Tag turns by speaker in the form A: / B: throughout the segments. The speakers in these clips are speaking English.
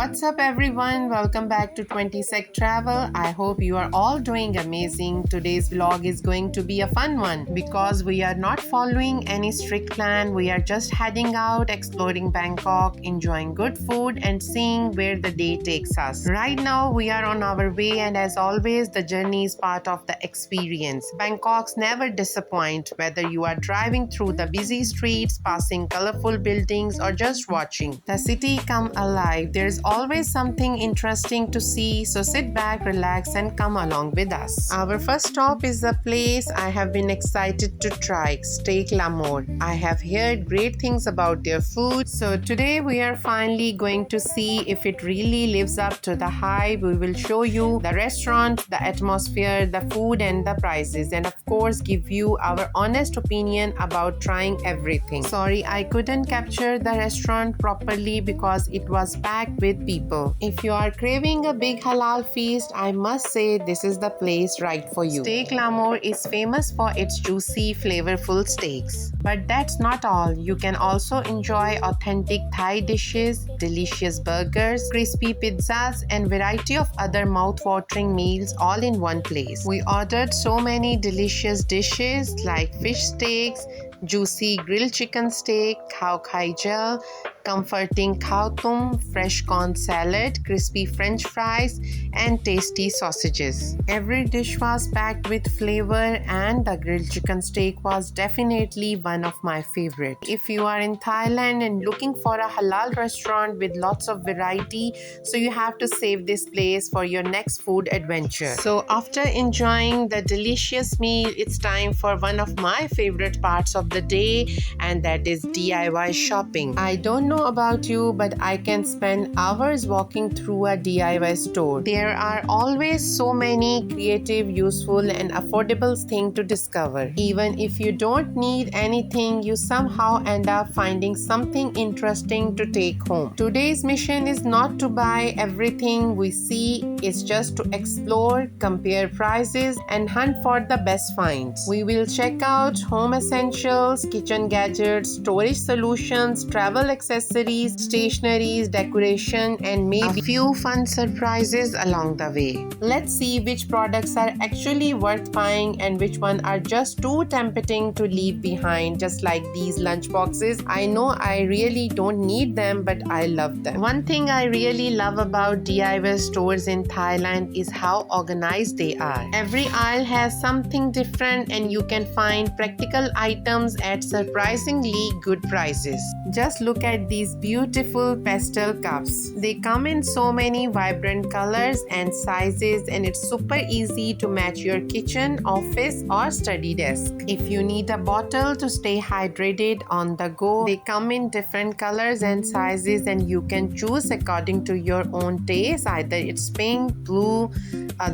A: What's up, everyone? Welcome back to 20 Sec Travel. I hope you are all doing amazing. Today's vlog is going to be a fun one because we are not following any strict plan. We are just heading out, exploring Bangkok, enjoying good food, and seeing where the day takes us. Right now, we are on our way, and as always, the journey is part of the experience. Bangkoks never disappoint, whether you are driving through the busy streets, passing colorful buildings, or just watching the city come alive. There's always something interesting to see, so sit back, relax, and come along with us. Our first stop is a place I have been excited to try, Steak L'Amour. I have heard great things about their food, so today we are finally going to see if it really lives up to the hype. We will show you the restaurant, the atmosphere, the food, and the prices, and of course give you our honest opinion about trying everything. Sorry, I couldn't capture the restaurant properly because it was packed with people. If you are craving a big halal feast, I must say this is the place right for you. Steak L'Amour is famous for its juicy, flavorful steaks. But that's not all. You can also enjoy authentic Thai dishes, delicious burgers, crispy pizzas, and variety of other mouth-watering meals all in one place. We ordered so many delicious dishes like fish steaks, juicy grilled chicken steak, khao khai gel, comforting khao tum, fresh corn salad, crispy french fries, and tasty sausages. Every dish was packed with flavor, and the grilled chicken steak was definitely one of my favorite. If you are in Thailand and looking for a halal restaurant with lots of variety, so you have to save this place for your next food adventure. So after enjoying the delicious meal, it's time for one of my favorite parts of the day, and that is DIY shopping. I don't know about you, but I can spend hours walking through a DIY store. There are always so many creative, useful, and affordable things to discover. Even if you don't need anything, you somehow end up finding something interesting to take home. Today's mission is not to buy everything we see, it's just to explore, compare prices, and hunt for the best finds. We will check out home essentials, kitchen gadgets, storage solutions, travel accessories, stationeries, decoration, and maybe a few fun surprises along the way. Let's see which products are actually worth buying and which one are just too tempting to leave behind, just like these lunch boxes. I know I really don't need them, but I love them. One thing I really love about DIY stores in Thailand is how organized they are. Every aisle has something different, and you can find practical items at surprisingly good prices. Just look at these beautiful pastel cups. They come in so many vibrant colors and sizes, and it's super easy to match your kitchen, office, or study desk. If you need a bottle to stay hydrated on the go, they come in different colors and sizes, and you can choose according to your own taste. Either it's pink, blue,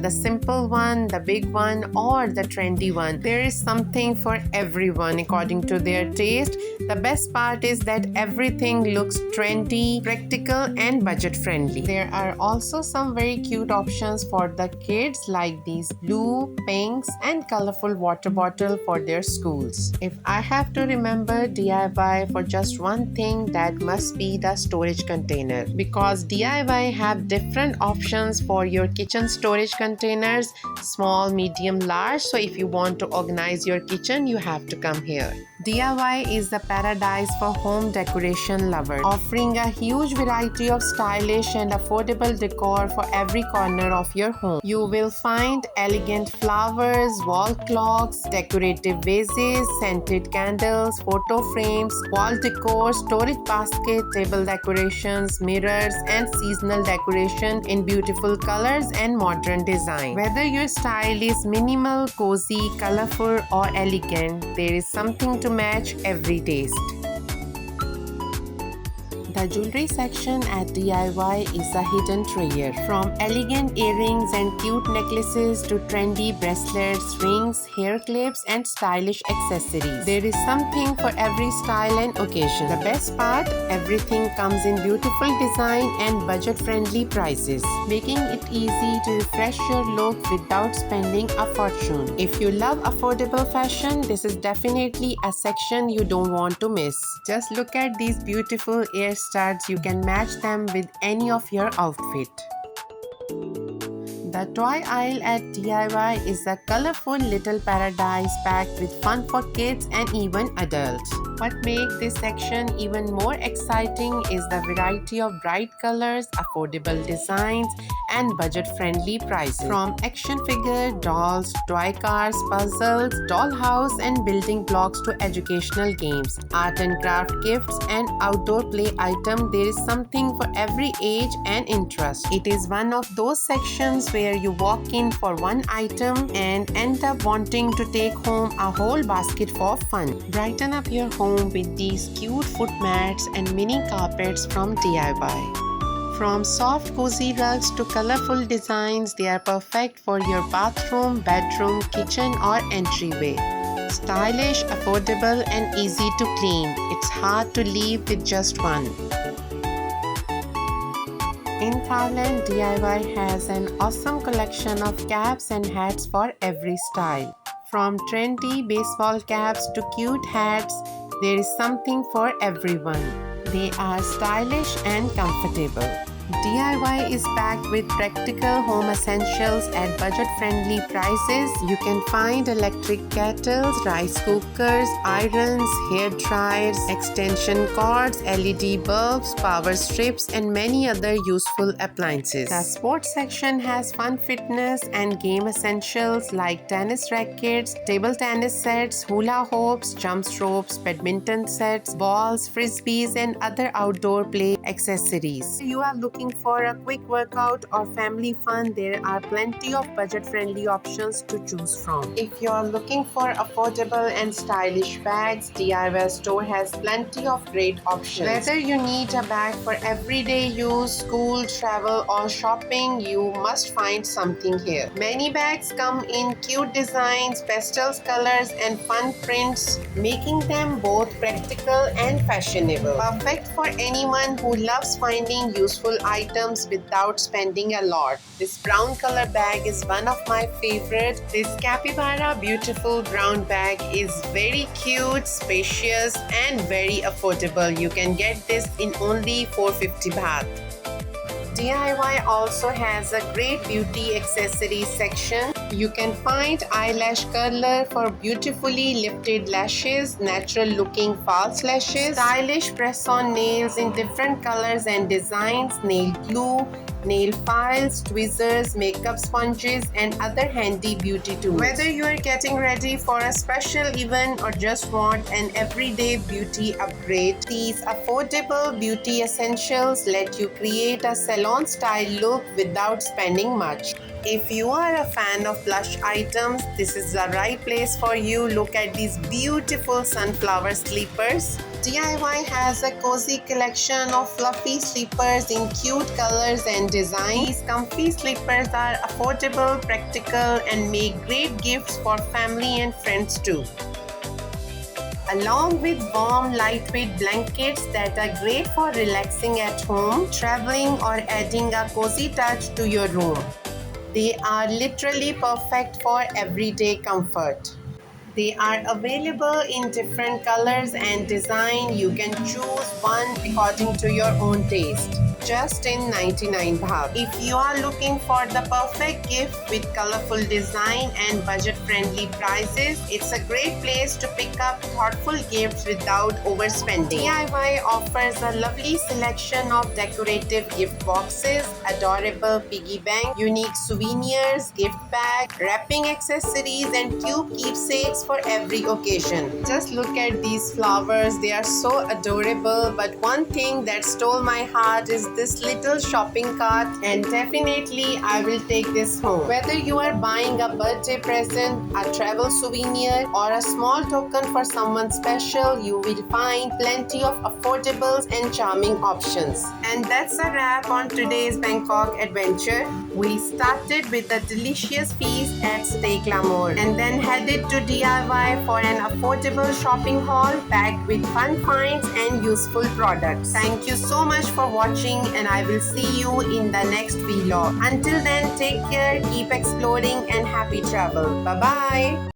A: the simple one, the big one, or the trendy one. There is something for everyone according to their taste. The best part is that everything looks trendy, practical, and budget friendly. There are also some very cute options for the kids, like these blue, pinks, and colorful water bottle for their schools. If I have to remember DIY for just one thing, that must be the storage container, because DIY have different options for your kitchen storage containers, small, medium, large. So if you want to organize your kitchen, you have to come here. DIY is the paradise for home decoration lovers, offering a huge variety of stylish and affordable decor for every corner of your home. You will find elegant flowers, wall clocks, decorative vases, scented candles, photo frames, wall decor, storage basket, table decorations, mirrors, and seasonal decoration in beautiful colors and modern design. Whether your style is minimal, cozy, colorful, or elegant, there is something to match every taste. The jewelry section at DIY is a hidden treasure. From elegant earrings and cute necklaces to trendy bracelets, rings, hair clips, and stylish accessories, there is something for every style and occasion. The best part, everything comes in beautiful design and budget-friendly prices, making it easy to refresh your look without spending a fortune. If you love affordable fashion, this is definitely a section you don't want to miss. Just look at these beautiful earrings studs, you can match them with any of your outfit. The toy aisle at DIY is a colorful little paradise packed with fun for kids and even adults. What makes this section even more exciting is the variety of bright colors, affordable designs, and budget-friendly prices. From action figure, dolls, toy cars, puzzles, dollhouse, and building blocks to educational games, art and craft gifts, and outdoor play items, there is something for every age and interest. It is one of those sections where you walk in for one item and end up wanting to take home a whole basket for fun. Brighten up your home with these cute foot mats and mini carpets from DIY. From soft cozy rugs to colorful designs, they are perfect for your bathroom, bedroom, kitchen or entryway. Stylish, affordable and easy to clean. It's hard to leave with just one. In Thailand, DIY has an awesome collection of caps and hats for every style. From trendy baseball caps to cute hats, there is something for everyone. They are stylish and comfortable. DIY is packed with practical home essentials at budget-friendly prices. You can find electric kettles, rice cookers, irons, hair dryers, extension cords, LED bulbs, power strips, and many other useful appliances. The sports section has fun fitness and game essentials like tennis rackets, table tennis sets, hula hoops, jump ropes, badminton sets, balls, frisbees, and other outdoor play accessories. You are looking for a quick workout or family fun, there are plenty of budget-friendly options to choose from. If you are looking for affordable and stylish bags, DIY store has plenty of great options. Whether you need a bag for everyday use, school, travel or shopping, you must find something here. Many bags come in cute designs, pastel colors and fun prints, making them both practical and fashionable. Perfect for anyone who loves finding useful items without spending a lot. This brown color bag is one of my favorite. This capybara beautiful brown bag is very cute, spacious and very affordable. You can get this in only 450 baht. DIY also has a great beauty accessories section. You can find eyelash curler for beautifully lifted lashes, natural looking false lashes, stylish press-on nails in different colors and designs, nail glue, nail files, tweezers, makeup sponges and other handy beauty tools. Whether you are getting ready for a special event or just want an everyday beauty upgrade, these affordable beauty essentials let you create a salon style look without spending much. If you are a fan of blush items, this is the right place for you. Look at these beautiful sunflower sleepers. DIY has a cozy collection of fluffy sleepers in cute colors and designs. These comfy sleepers are affordable, practical, and make great gifts for family and friends too. Along with warm, lightweight blankets that are great for relaxing at home, traveling, or adding a cozy touch to your room. They are literally perfect for everyday comfort. They are available in different colors and design. You can choose one according to your own taste. Just in 99 baht. If you are looking for the perfect gift with colorful design and budget-friendly prices, it's a great place to pick up thoughtful gifts without overspending. DIY offers a lovely selection of decorative gift boxes, adorable piggy bank, unique souvenirs, gift bag, wrapping accessories, and cute keepsakes for every occasion. Just look at these flowers. They are so adorable, but one thing that stole my heart is this little shopping cart, and definitely I will take this home. Whether you are buying a birthday present, a travel souvenir, or a small token for someone special, you will find plenty of affordables and charming options. And that's a wrap on today's Bangkok adventure. We started with a delicious feast at Steak L'Amour and then headed to DIY for an affordable shopping haul packed with fun finds and useful products. Thank you so much for watching, and I will see you in the next vlog. Until then, take care, keep exploring and happy travel. Bye-bye.